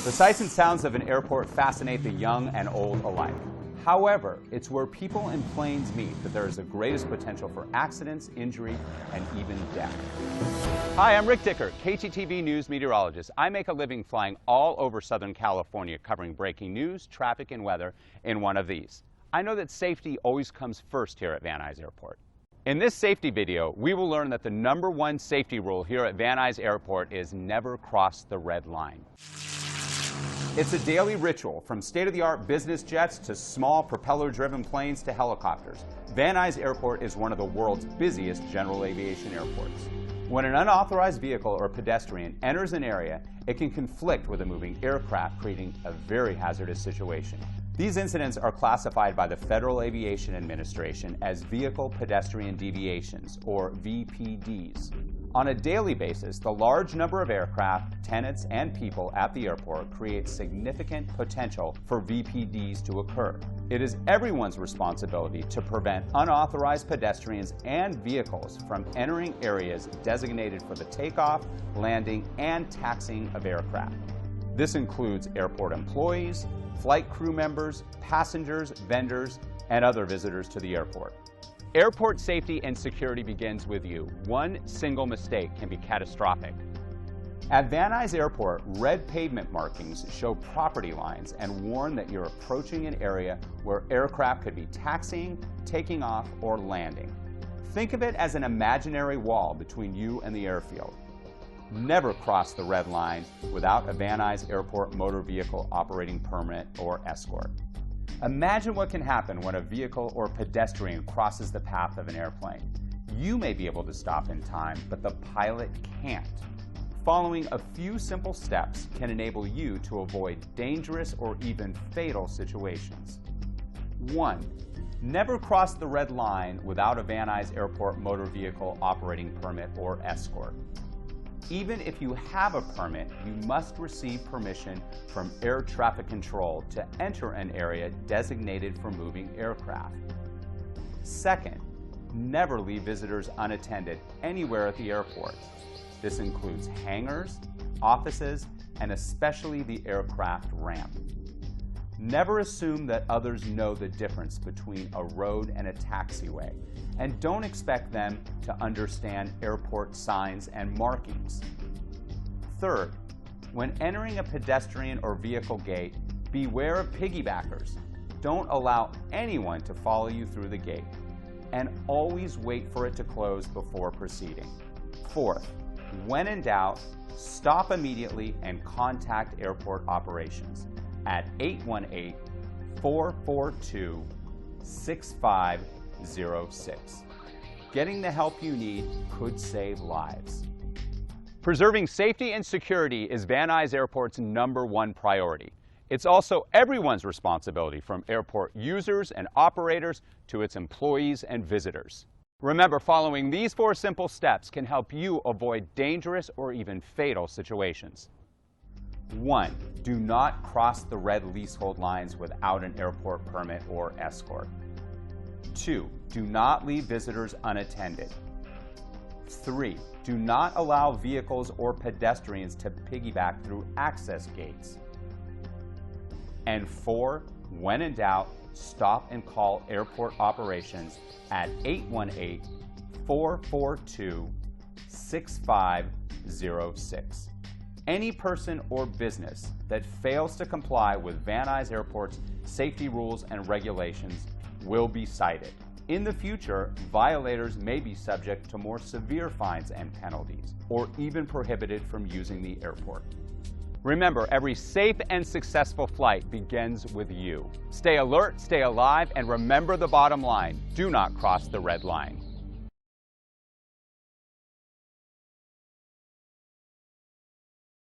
The sights and sounds of an airport fascinate the young and old alike. However, it's where people and planes meet that there is the greatest potential for accidents, injury, and even death. Hi, I'm Rick Dicker, KTTV News meteorologist. I make a living flying all over Southern California, covering breaking news, traffic, and weather in one of these. I know that safety always comes first here at Van Nuys Airport. In this safety video, we will learn that the #1 safety rule here at Van Nuys Airport is never cross the red line. It's a daily ritual, from state-of-the-art business jets to small propeller-driven planes to helicopters. Van Nuys Airport is one of the world's busiest general aviation airports. When an unauthorized vehicle or pedestrian enters an area, it can conflict with a moving aircraft, creating a very hazardous situation. These incidents are classified by the Federal Aviation Administration as vehicle pedestrian deviations, or VPDs. On a daily basis, the large number of aircraft, tenants, and people at the airport creates significant potential for VPDs to occur. It is everyone's responsibility to prevent unauthorized pedestrians and vehicles from entering areas designated for the takeoff, landing, and taxiing of aircraft. This includes airport employees, flight crew members, passengers, vendors, and other visitors to the airport. Airport safety and security begins with you. One single mistake can be catastrophic. At Van Nuys Airport, red pavement markings show property lines and warn that you're approaching an area where aircraft could be taxiing, taking off, or landing. Think of it as an imaginary wall between you and the airfield. Never cross the red line without a Van Nuys Airport motor vehicle operating permit or escort. Imagine what can happen when a vehicle or pedestrian crosses the path of an airplane. You may be able to stop in time, but the pilot can't. Following a few simple steps can enable you to avoid dangerous or even fatal situations. 1. Never cross the red line without a Van Nuys Airport motor vehicle operating permit or escort. Even if you have a permit, you must receive permission from air traffic control to enter an area designated for moving aircraft. 2nd, never leave visitors unattended anywhere at the airport. This includes hangars, offices, and especially the aircraft ramp. Never assume that others know the difference between a road and a taxiway, and don't expect them to understand airport signs and markings. 3rd, when entering a pedestrian or vehicle gate, beware of piggybackers. Don't allow anyone to follow you through the gate, and always wait for it to close before proceeding. 4th, when in doubt, stop immediately and contact airport operations at 818-442-6506. Getting the help you need could save lives. Preserving safety and security is Van Nuys Airport's #1 priority. It's also everyone's responsibility, from airport users and operators to its employees and visitors. Remember, following these 4 simple steps can help you avoid dangerous or even fatal situations. 1. Do not cross the red leasehold lines without an airport permit or escort. 2. Do not leave visitors unattended. 3. Do not allow vehicles or pedestrians to piggyback through access gates. And 4. When in doubt, stop and call airport operations at 818-442-6506. Any person or business that fails to comply with Van Nuys Airport's safety rules and regulations will be cited. In the future, violators may be subject to more severe fines and penalties, or even prohibited from using the airport. Remember, every safe and successful flight begins with you. Stay alert, stay alive, and remember the bottom line: do not cross the red line.